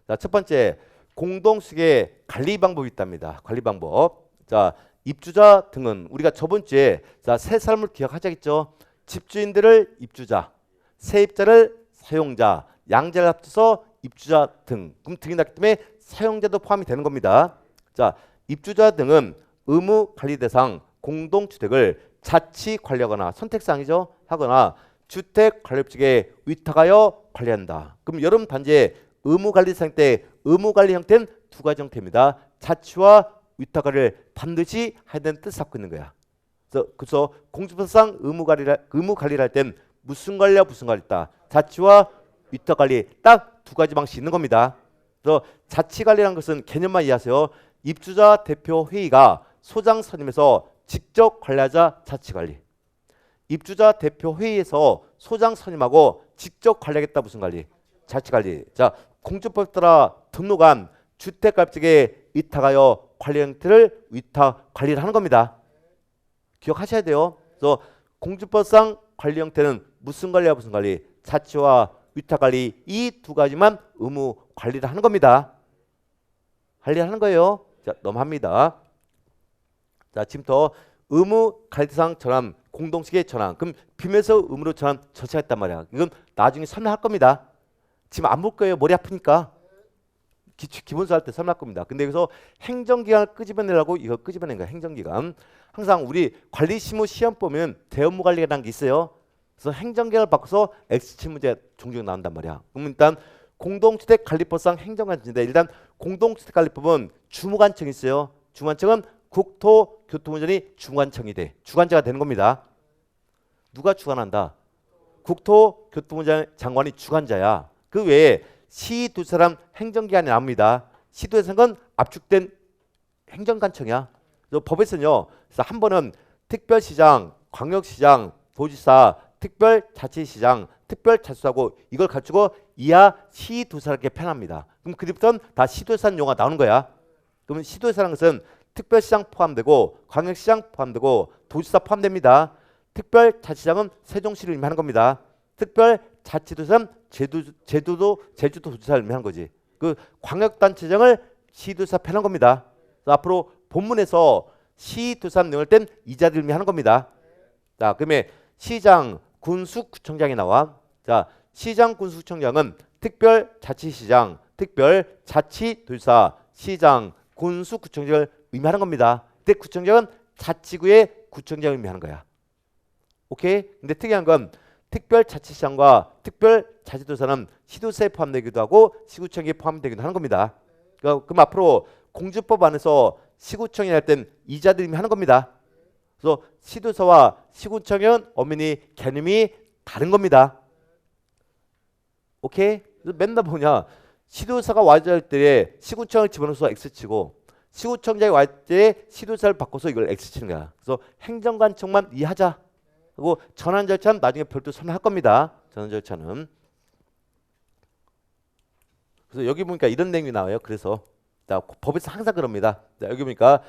자, 첫 번째 공동수의 관리 방법이 있답니다. 관리 방법. 자, 입주자 등은 우리가 저번 주에 자, 세 사람을 기억하자겠죠. 집주인들을 입주자, 세입자를 사용자, 양자를 합쳐서 입주자 등. 그럼 등이 났기 때문에 사용자도 포함이 되는 겁니다. 자, 입주자 등은 의무 관리 대상 공동주택을 자치 관리하거나 선택사항이죠. 하거나 주택관리업체에 위탁하여 관리한다. 그럼 여러분 단지의 의무 관리 대상 때 의무 관리 형태는 두 가지 형태입니다. 자치와 위탁을 반드시 해야 되는 뜻을 갖고 있는 거야. 그래서 공주법상 의무 관리를 할 땐 무슨 관리와 무슨 관리 있다. 자치와 위탁 관리 딱 두 가지 방식이 있는 겁니다. 그래서 자치 관리라는 것은 개념만 이해하세요. 입주자 대표 회의가 소장 선임해서 직접 관리하자 자치 관리. 입주자 대표 회의에서 소장 선임하고 직접 관리하겠다 무슨 관리? 자치 관리. 자, 공주법 따라 등록한 주택가입자에게 위탁하여 관리 형태를 위탁 관리를 하는 겁니다. 기억하셔야 돼요. 그래서 공주법상 관리 형태는 무슨 관리와 무슨 관리? 자치와 위탁 관리 이 두 가지만 의무 관리를 하는 겁니다. 관리하는 거예요. 자, 넘어갑니다. 자, 지금부터 의무 관리대상 전환, 공동식의 전환. 그럼 비밀에서 의무로 전환 절차했단 말이야. 이건 나중에 설명할 겁니다. 지금 안 볼 거예요. 머리 아프니까. 기본서 할 때 설명할 겁니다. 근데 여기서 행정기관을 끄집어내려고 이거 끄집어낸 거야. 행정기관. 항상 우리 관리실무 시험 보면 대업무 관리라는 게 있어요. 그래서 행정기관을 바꿔서 X칠문제 종종 나온단 말이야. 그럼 일단 공동주택관리법상 행정관청인데 일단 공동주택관리법은 주무관청이 있어요. 주무관청은 국토교통운전이 주관청이 돼. 주관자가 되는 겁니다. 누가 주관한다? 국토교통운전 장관이 주관자야. 그 외에 시 두 사람 행정기관이 나옵니다. 시도에서는 건 압축된 행정관청이야. 그래서 법에서는요. 그래서 한 번은 특별시장, 광역시장, 도지사, 특별자치시장, 특별자치사고 이걸 갖추고 이하 시 두 사람께 편합니다. 그럼 그때부터는 다 시도에서 용어가 나오는 거야. 그러면 시도에서라는 것은 특별시장 포함되고 광역시장 포함되고 도지사 포함됩니다. 특별자치장은 세종시를 의미하는 겁니다. 특별자치도사는 제주도지사를 의미하는 거지. 그 광역단체장을 시도지사 편한 겁니다. 앞으로 본문에서 시도사 내용을 땐 이 자리를 의미하는 겁니다. 자, 그러면 시장, 군수구청장이 나와. 자, 시장, 군수구청장은 특별자치시장, 특별자치도지사, 시장, 군수구청장을 의미하는 겁니다. 근데 구청장은 자치구의 구청장을 의미하는 거야. 오케이? 근데 특이한 건 특별자치시장과 특별자치도사는 시도사에 포함되기도 하고 시구청에 포함되기도 하는 겁니다. 그럼 앞으로 공주법 안에서 시구청이 할 땐 이 자리를 의미하는 겁니다. 그래서 시도사와 시구청은 엄연히 개념이 다른 겁니다. 오케이? 그래서 맨날 뭐냐? 시도사가 와야 때 시구청을 집어넣어서 X치고 시구청장이 와야 때 시도사를 바꿔서 이걸 X치는 거야. 그래서 행정관청만 이해하자. 그리고 전환 절차는 나중에 별도 설명할 겁니다. 전환 절차는. 그래서 여기 보니까 이런 내용이 나와요. 그래서 자, 법에서 항상 그럽니다. 자, 여기 보니까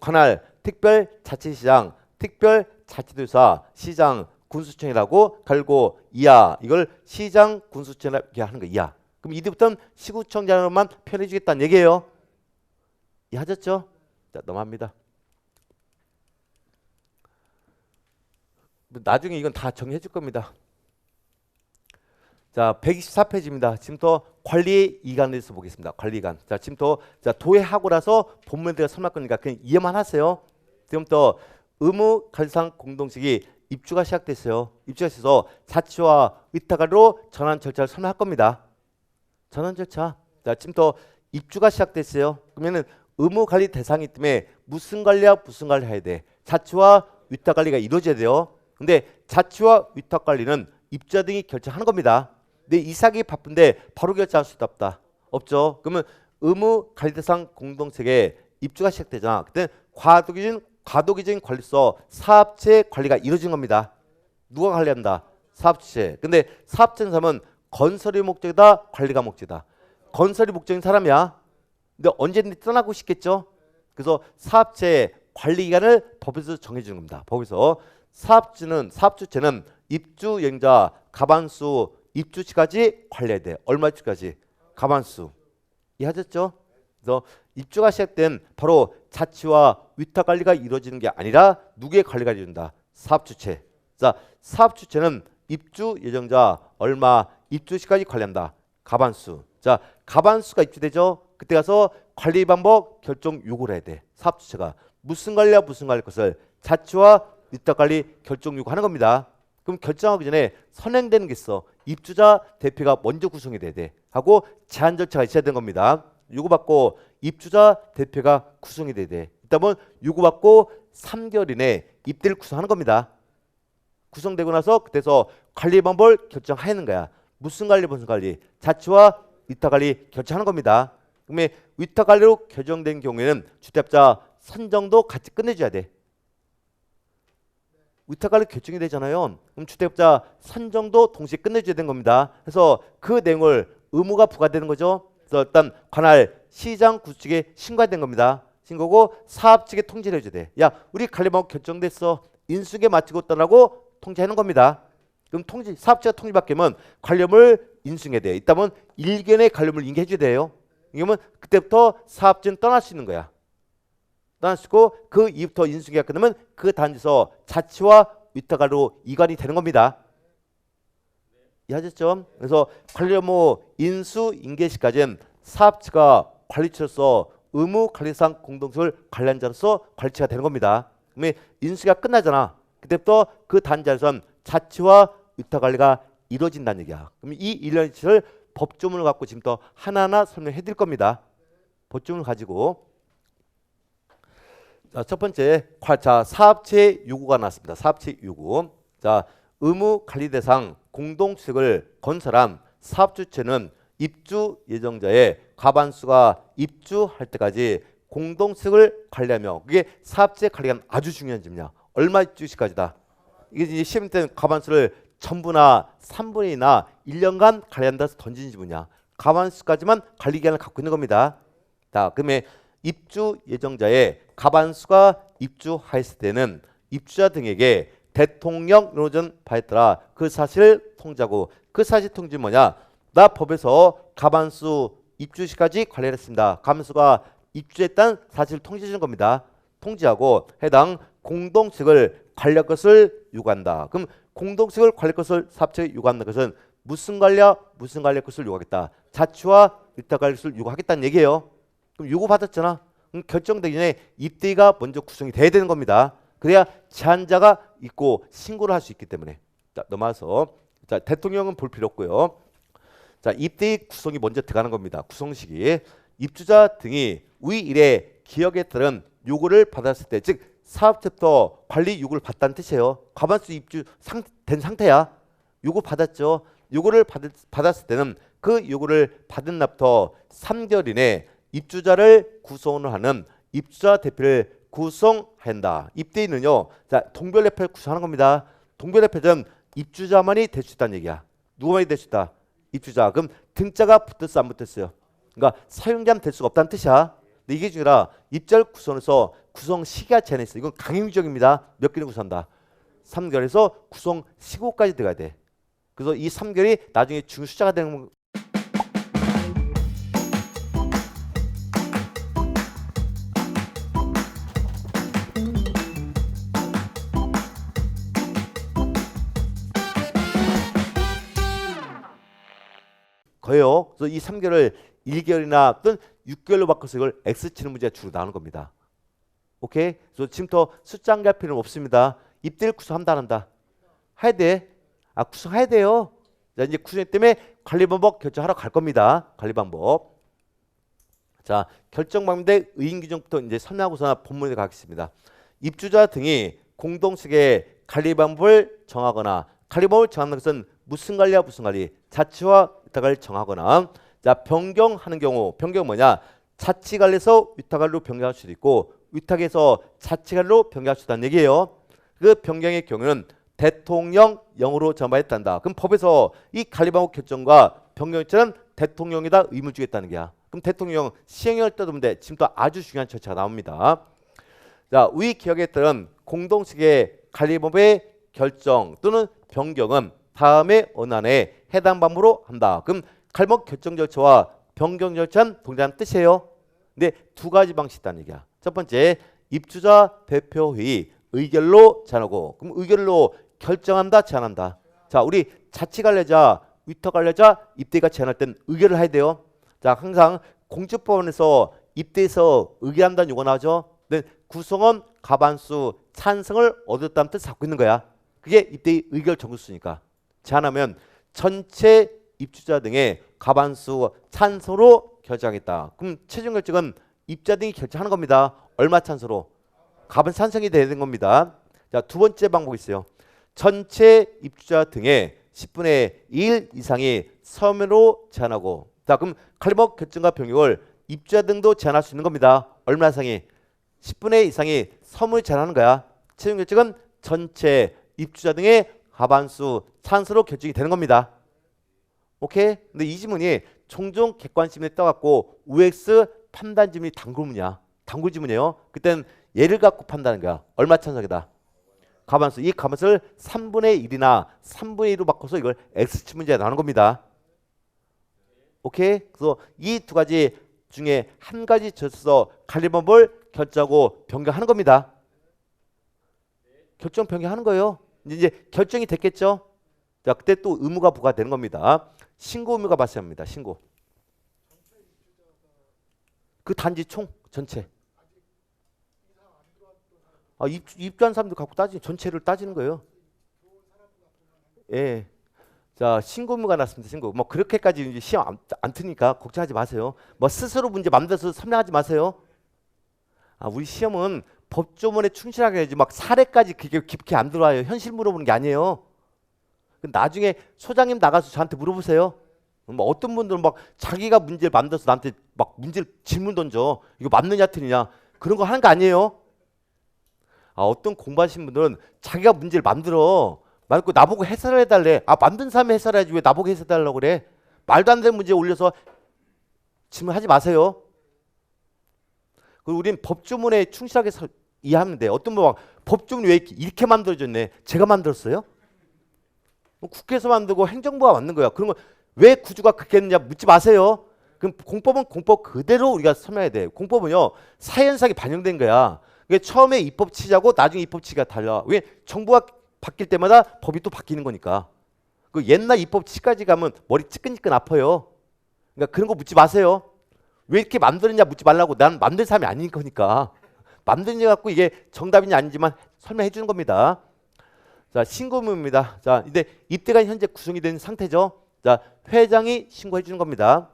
관할, 특별자치시장, 특별자치도사, 시장, 군수청이라고 갈고 이하 이걸 시장, 군수청이라고 하는 거 이하. 그럼 이제부터는 시구청장으로만 표현해주겠다는 얘기예요. 이해하셨죠? 자, 넘어갑니다. 나중에 이건 다 정리해 줄 겁니다. 자, 124페이지입니다. 지금부터 관리 이관에 대해서 보겠습니다. 관리 이관. 자, 지금부터 자, 도해하고라서 본문에 대해서 설명할 거니까 그냥 이해만 하세요. 지금부터 의무 관리상 공동식이 입주가 시작됐어요. 입주가 있어서 자치와 위탁관리로 전환 절차를 설명할 겁니다. 전환 절차. 자, 지금부터 입주가 시작됐어요. 그러면은 의무 관리 대상이기 때문에 무슨 관리와 무슨 관리 해야 돼? 자치와 위탁 관리가 이루어져야 돼요. 근데 자치와 위탁 관리는 입주자 등이 결정하는 겁니다. 근데 이사기 바쁜데 바로 결정할 수도 없다. 없죠. 그러면 의무 관리 대상 공동체계 입주가 시작되잖아. 그때 과도기적인 관리서 사업체 관리가 이루어진 겁니다. 누가 관리한다? 사업체. 근데 사업체는 사람은 건설이 목적이다, 관리가 목적이다. 건설이 목적인 사람이야. 근데 언제든지 떠나고 싶겠죠. 그래서 사업체 관리 기간을 법에서 정해주는 겁니다. 법에서 사업주체는 입주 예정자 가반수 입주치까지 관리해야 돼. 얼마치까지? 가반수. 이해하셨죠? 그래서 입주가 시작된 바로 자치와 위탁 관리가 이루어지는 게 아니라 누구의 관리가 이루어진다? 사업주체. 자, 사업주체는 입주 예정자 얼마 입주시까지 관리한다. 가반수. 자, 가반수가 입주되죠. 그때 가서 관리 방법 결정 요구를 해야 돼. 사업주체가 무슨 관리와 무슨 관리 것을 자치와 위탁 관리 결정 요구하는 겁니다. 그럼 결정하기 전에 선행되는 게 있어. 입주자 대표가 먼저 구성이 돼야 돼. 하고 제한 절차가 있어야 되는 겁니다. 요구받고 입주자 대표가 구성이 돼야 돼. 일단은 요구받고 3개월 이내 입대를 구성하는 겁니다. 구성되고 나서 그때서 관리 방법을 결정하는 거야. 무슨 관리 무슨 관리? 자치와 위탁 관리 결정하는 겁니다. 그러면 위탁 관리로 결정된 경우에는 주택자 선정도 같이 끝내줘야 돼. 위탁 관리 결정이 되잖아요. 그럼 주택자 선정도 동시에 끝내줘야 되는 겁니다. 그래서 그 내용을 의무가 부과되는 거죠. 그래서 일단 관할 시장 구수 측에 신고해야 되는 겁니다. 신고고 사업 측에 통지를 해줘야 돼. 야, 우리 관리 방법 결정됐어. 인수계 마치고 있다라고 통지하는 겁니다. 그럼 통지 사업자가 통지받게면 관리업을 인수해야 돼. 이따면 일견의 관리업을 인계해줘야 돼요. 이러면 그때부터 사업자는 떠날 수 있는 거야. 떠날 수 있고 그 이후부터 인수계가 끝나면 그 단지에서 자치와 위탁관리로 이관이 되는 겁니다. 이해하셨죠? 그래서 관리업무 인수 인계 시까지는 사업자가 관리처로서 의무 관리상 공동수를 관리한 자로서 관리처가 되는 겁니다. 그러면 인수가 끝나잖아. 그때부터 그 단지에선 자치와 위탁 관리가 이루어진다는 얘기야. 그럼 이 일련치를 법조문을 갖고 지금부터 하나하나 설명해 드릴 겁니다. 법조문을 가지고 자, 첫 번째 사업체 요구가 나왔습니다. 사업체 요구. 자, 의무 관리 대상 공동주택을 건설한 사업주체는 입주 예정자의 과반수가 입주할 때까지 공동주택을 관리하며 그게 사업체 관리가 아주 중요한 점이야. 얼마 입주 시까지다. 이게 이제 시험 때는 과반수를 전부나 3분의 2나 1년간 관리한다 해서 던진 지분이야. 과반수까지만 관리 기간을 갖고 있는 겁니다. 자, 그러면 입주 예정자의 과반수가 입주하였을 때는 입주자 등에게 대통령 노전 바에 따라 그 사실을 통지하고 그 사실 통지 뭐냐? 나 법에서 과반수 입주 시까지 관리를 했습니다. 과반수가 입주했다는 사실을 통지해 주는 겁니다. 통지하고 해당 공동주택을 관리할 것을 요구한다. 그럼 공동주택을 관리할 것을 사업체에 요구한다는 것은 무슨 관리할 것을 요구하겠다. 자치와 위탁 관리할 것을 요구하겠다는 얘기예요. 그럼 요구받았잖아. 그럼 결정되기 전에 입대가 먼저 구성이 돼야 되는 겁니다. 그래야 제한자가 있고 신고를 할 수 있기 때문에. 자, 넘어와서 자, 대통령은 볼 필요 없고요. 자, 입대의 구성이 먼저 들어가는 겁니다. 구성식이 입주자 등이 위 일의 기억에 따른 요구를 받았을 때, 즉 사업체부터 관리 요구를 받다는 뜻이에요. 과반수 된 상태야. 요구 받았죠. 요구를 받았을 때는 그 요구를 받은 날부터 3개월 이내 입주자를 구성을 하는 입주자 대표를 구성한다. 입대인은요, 자, 동별대표를 구성하는 겁니다. 동별대표는 입주자만이 될 수 있다는 얘기야. 누구만이 될 수 있다? 입주자. 그럼 등자가 붙었어, 안 붙었어요? 그러니까 사용자는 될 수가 없다는 뜻이야. 근데 이게 중요하라. 입자를 구성해서 구성 시기가 제한했어. 이건 강행규정입니다. 몇 개를 구성한다? 3개월에서 구성 시고까지 들어가야 돼. 그래서 이 3개월이 나중에 중수자가 되는 거예요. 그래서 이 3개월을 1개월이나 또는 6개월로 바꿔서 이걸 X 치는 문제가 주로 나오는 겁니다. 오케이? 그래서 지금부터 숫자 한개할 필요는 없습니다. 입대를 구성한다 안 한다? 해야 돼. 아, 구성해야 돼요. 자, 이제 구성 때문에 관리 방법 결정하러 갈 겁니다. 관리 방법. 자, 결정 방법인데 의인 규정부터 이제 설명하고서 본문에 가겠습니다. 입주자 등이 공동식의 관리 방법을 정하거나 관리 방법을 정하는 것은 무슨 관리와 무슨 관리? 자치와 위탁관리를 정하거나 자, 변경하는 경우 변경 뭐냐? 자치관리에서 위탁관리로 변경할 수도 있고 위탁에서 자치관리로 변경할 수 있다는 얘기예요. 그 변경의 경우는 대통령령으로 정하였단다. 그럼 법에서 이 관리방법 결정과 변경일자는 대통령에다 의무를 주겠다는 게야. 그럼 대통령 시행령을 떠도는데 지금도 아주 중요한 절차가 나옵니다. 자, 위 기억에 따른 공동식의 관리법의 결정 또는 변경은 다음의 언안에 해당 방법으로 한다. 그럼 관리법 결정 절차와 변경 절차는 동일한 뜻이에요. 근데 두 가지 방식이 있다는 얘기야. 첫 번째, 입주자 대표회의 의결로 제안하고 그럼 의결로 결정한다, 제안한다. 자, 우리 자치관리자, 위탁관리자 입대가 제안할 땐 의결을 해야 돼요. 자, 항상 공직법원에서 입대에서 의결한다는 요구가 나오죠. 근데 구성원 과반수 찬성을 얻었다는 뜻을 갖고 있는 거야. 그게 입대의 의결 정수니까. 제안하면 전체 입주자 등의 과반수 찬성으로 결정하겠다. 그럼 최종 결정은 입주자 등이 결정하는 겁니다. 얼마 찬성으로? 과반수 찬성이 되는 겁니다. 자, 두 번째 방법이 있어요. 전체 입주자 등의 10분의 1 이상이 서면으로 제한하고 자 그럼 관리법 결정과 변경을 입주자 등도 제한할 수 있는 겁니다. 얼마 이상이? 10분의 1 이상이 서면으로 제한하는 거야. 최종 결정은 전체 입주자 등의 과반수 찬스로 결정이 되는 겁니다. 오케이? 근데 이 지문이 종종 객관식에 떠갖고 OX 판단 지문이 단골문이야. 단골 지문이에요. 그땐 얘를 갖고 판단하는 거야. 얼마 찬성이다? 과반수. 이 과반수를 3분의 1이나 3분의 1로 바꿔서 이걸 X치 문제가 나오는 겁니다. 오케이? 그래서 이 두 가지 중에 한 가지 져서 관리법을 결정하고 변경하는 겁니다. 결정 변경하는 거예요. 이제 결정이 됐겠죠? 자, 그때 또 의무가 부과되는 겁니다. 신고 의무가 발생합니다. 신고. 그 단지 총 전체. 입주한 사람들 갖고 전체를 따지는 거예요. 예. 자, 신고 의무가 났습니다. 신고. 뭐 그렇게까지 이제 시험 안 트니까 걱정하지 마세요. 뭐 스스로 문제 만들어서 설명하지 마세요. 우리 시험은 법조문에 충실하게 해야지 막 사례까지 그게 깊게 안 들어와요. 현실 물어보는 게 아니에요. 나중에 소장님 나가서 저한테 물어보세요. 뭐 어떤 분들은 막 자기가 문제를 만들어서 나한테 막 문제를 질문 던져. 이거 맞느냐 틀리냐. 그런 거 하는 거 아니에요. 어떤 공부하신 분들은 자기가 문제를 만들어. 말고 나보고 해설해달래. 만든 사람이 해설해야지 왜 나보고 해설해달라고 그래. 말도 안 되는 문제 올려서 질문하지 마세요. 그리고 우리는 법조문에 충실하게 이해하면 돼. 어떤 분 막 법조문이 왜 이렇게 만들어졌네. 제가 만들었어요? 국회에서 만들고 행정부가 만든 거야. 그런 거 왜 구조가 그렇게 했느냐 묻지 마세요. 그럼 공법은 공법 그대로 우리가 설명해야 돼. 공법은요 사회현상이 반영된 거야. 그게 처음에 입법 취지하고 나중에 입법 취지가 달라. 왜 정부가 바뀔 때마다 법이 또 바뀌는 거니까. 그 옛날 입법 취지까지 가면 머리 찌끈찌끈 아파요. 그러니까 그런 거 묻지 마세요. 왜 이렇게 만들었냐 묻지 말라고. 난 만든 사람이 아닌 거니까. 만든 일 갖고 이게 정답이냐 아니지만 설명해 주는 겁니다. 자, 신고문입니다. 자, 이제 입대가 현재 구성이 된 상태죠. 자, 회장이 신고해 주는 겁니다.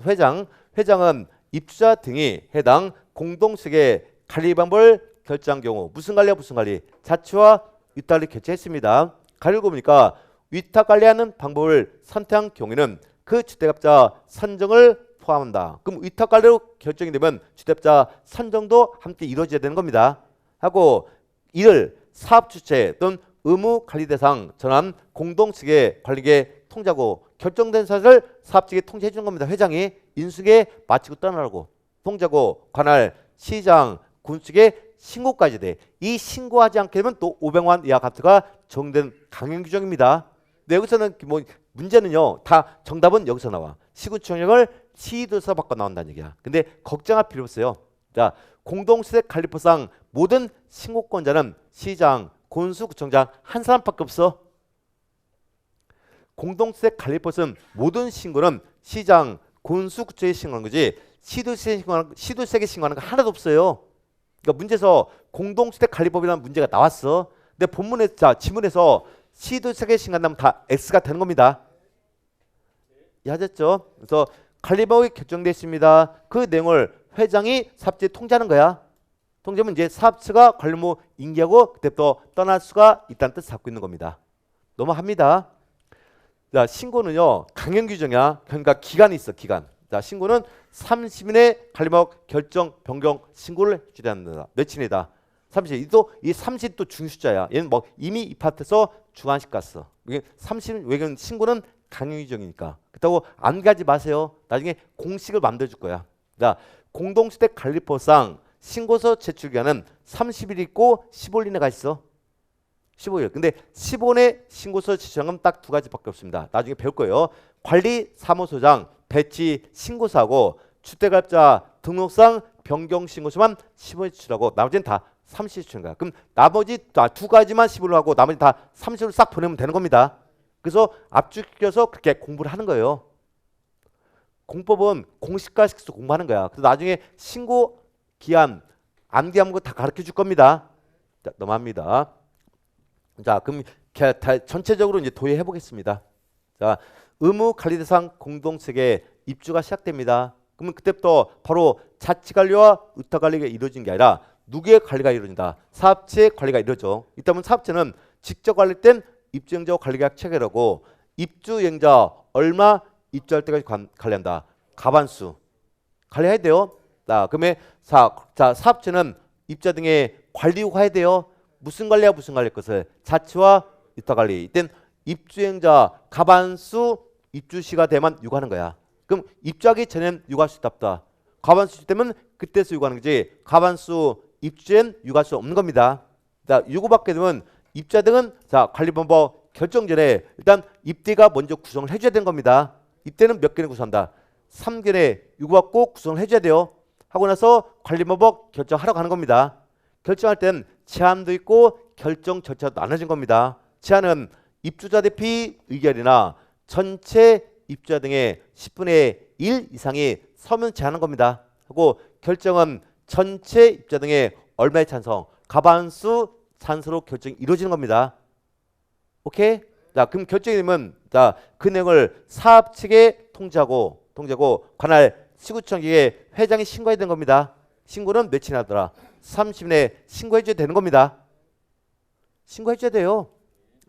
회장은 입주자 등이 해당 공동수익의 관리 방법을 결정한 경우 무슨 관리와 무슨 관리? 자치와 위탁 관리 결정했습니다. 관리를 보니까 위탁 관리하는 방법을 선택한 경우에는 그 주택업자 선정을 포함한다. 그럼 위탁 관리로 결정이 되면 주택업자 선정도 함께 이루어져야 되는 겁니다. 하고 이를 사업 주체 또는 의무 관리 대상 전환 공동측의 관리계 통제하고 결정된 사실을 사업 측에 통제해 주는 겁니다. 회장이 인수계 마치고 떠나라고 통제하고 관할 시장 군 측에 신고까지 돼. 이 신고하지 않게 되면 또 500만 원 이하 과태가 적용된 강행 규정입니다. 근데 여기서는 뭐 문제는요. 다 정답은 여기서 나와. 시구청령을 시도에서 바꿔 나온다는 얘기야. 근데 걱정할 필요 없어요. 자, 공동주택 관리법상 모든 신고권자는 시장, 군수, 구청장 한 사람밖에 없어. 공동주택 관리법은 모든 신고는 시장, 군수, 구청에 신고하는 거지 시도세계 신고하는 거 하나도 없어요. 그러니까 문제에서 공동주택 관리법이라는 문제가 나왔어. 근데 본문에 지문에서 시도세계 신고한다면 다 X가 되는 겁니다. 이해하셨죠? 그래서 관리법이 결정됐습니다. 그 내용을 회장이 사업체에 통지하는 거야. 통지하면 이제 사업체가 관리무 인계하고 그때부터 떠날 수가 있다는 뜻을 갖고 있는 겁니다. 넘어갑니다. 자, 신고는요 강행 규정이야. 그러니까 기간이 있어. 기간. 자, 신고는 30일에 관리법 결정 변경 신고를 해줘야 한다. 며칠이다. 30일. 이 30일 또 중수자야. 얘는 뭐 이미 입학해서 중간식 갔어. 30일 외경 신고는 강행 규정이니까. 그렇다고 안 가지 마세요. 나중에 공식을 만들어줄 거야. 자, 공동주택 관리법상 신고서 제출 기간은 30일 있고 15일 이내가 있어. 15일. 근데 15일에 신고서 제출한 건 딱 두 가지밖에 없습니다. 나중에 배울 거예요. 관리사무소장 배치 신고서하고 주택업자 등록상 변경 신고서만 15일 제출하고 나머지는 다 30일 제출한 거야. 그럼 나머지 두 가지만 15일 하고 나머지 다 30일 싹 보내면 되는 겁니다. 그래서 압축시켜서 그렇게 공부를 하는 거예요. 공법은 공식화시켜서 공부하는 거야. 그래서 나중에 신고 기한, 암기한 거 다 가르쳐 줄 겁니다. 자, 넘어갑니다. 자, 그럼 전체적으로 이제 도입해 보겠습니다. 자, 의무 관리 대상 공동체계 입주가 시작됩니다. 그러면 그때부터 바로 자치 관리와 의탁 관리가 이루어진 게 아니라 누구의 관리가 이루어진다. 사업체의 관리가 이루어져. 이따면 사업체는 직접 관리된 입주행자 관리계약 체결하고 입주행자 얼마 입주할 때까지 관리한다. 가반수 관리해야 돼요. 자, 그러면 사업체는 입주자 등의 관리 요구해야 돼요. 무슨 관리야 무슨 관리할 것을 자치와 위탁 관리. 이땐 입주행자 가반수 입주시가 돼만 요구하는 거야. 그럼 입주하기 전엔 요구할 수 있다. 가반수 되면 그때서 요구하는 거지. 가반수 입주엔 요구할 수 없는 겁니다. 자, 요구받게 되면 입주자 등은 관리 방법 결정 전에 일단 입대가 먼저 구성을 해줘야 되는 겁니다. 입대는 몇 개를 구성한다. 3개를 요구받고 구성을 해줘야 돼요. 하고 나서 관리 방법 결정하러 가는 겁니다. 결정할 땐 제한도 있고 결정 절차도 나눠진 겁니다. 제한은 입주자 대피 의결이나 전체 입주자 등의 10분의 1 이상이 서면 제한한 겁니다. 하고 결정은 전체 입주자 등의 얼마의 찬성, 가반수 찬성으로 결정이 이루어지는 겁니다. 오케이? 자, 그럼 결정이 되면 그 내용을 사업 측에 통지하고 관할 시구청에 회장이 신고해야 되는 겁니다. 신고는 며칠 하더라? 30일 내에 신고해줘야 되는 겁니다. 신고해줘야 돼요.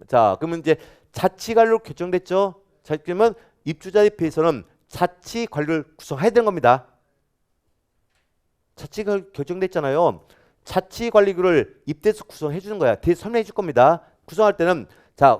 자, 그러면 이제 자치관리로 결정됐죠. 자, 그러면 입주자에 비해서는 자치관리를 구성해야 되는 겁니다. 자치가 결정됐잖아요. 자치관리구를 입대에서 구성해 주는 거야. 뒤에 설명해 줄 겁니다. 구성할 때는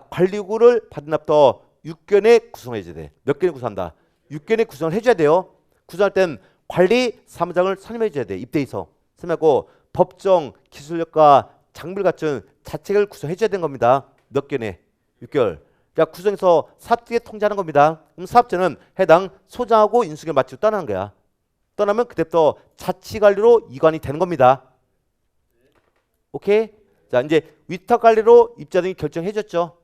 관리구를 받은 날부터 6개월에 구성해 줘야 돼. 몇 개월 구성한다? 6개월에 구성을 해줘야 돼요. 구성할 때는 관리 사무장을 선임해 줘야 돼. 입대에서 선임하고 법정 기술력과 장비를 갖춘 자책을 구성해 줘야 되는 겁니다. 몇 개월에? 6개월. 자, 구성해서 사업체에 통지하는 겁니다. 그럼 사업체는 해당 소장하고 인수를 마치고 떠나는 거야. 떠나면 그때부터 자치관리로 이관이 되는 겁니다. 오케이? 자, 이제 위탁관리로 입주자 등이 결정해줬죠.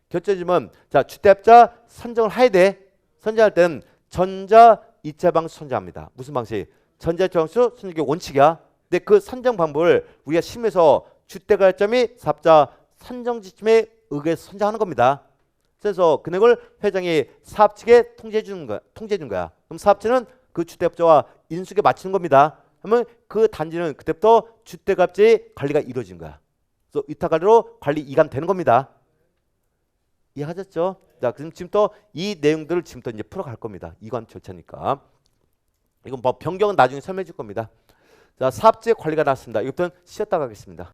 결정해주면 주택자 선정을 해야 돼. 선정할 때는 전자 이차 방식 선정합니다. 무슨 방식? 전자 이차 방식 선정의 원칙이야. 근데 그 선정 방법을 우리가 심에서 주택가점이 사업자 선정 지침에 의거해서 선정하는 겁니다. 그래서 그 내용을 회장이 사업 측에 통지해 주는 거야. 그럼 사업체는 그 주택업자와 인수에 맞추는 겁니다. 그러면 그 단지는 그때부터 주택업자의 관리가 이루어진 거야. 그래서 위탁관리로 관리 이관되는 겁니다. 이해하셨죠? 자, 그럼 지금부터 이 내용들을 지금부터 이제 풀어갈 겁니다. 이관 절차니까. 이건 뭐 변경은 나중에 설명해 줄 겁니다. 자, 사업체 관리가 나왔습니다. 이것부터는 쉬었다 가겠습니다.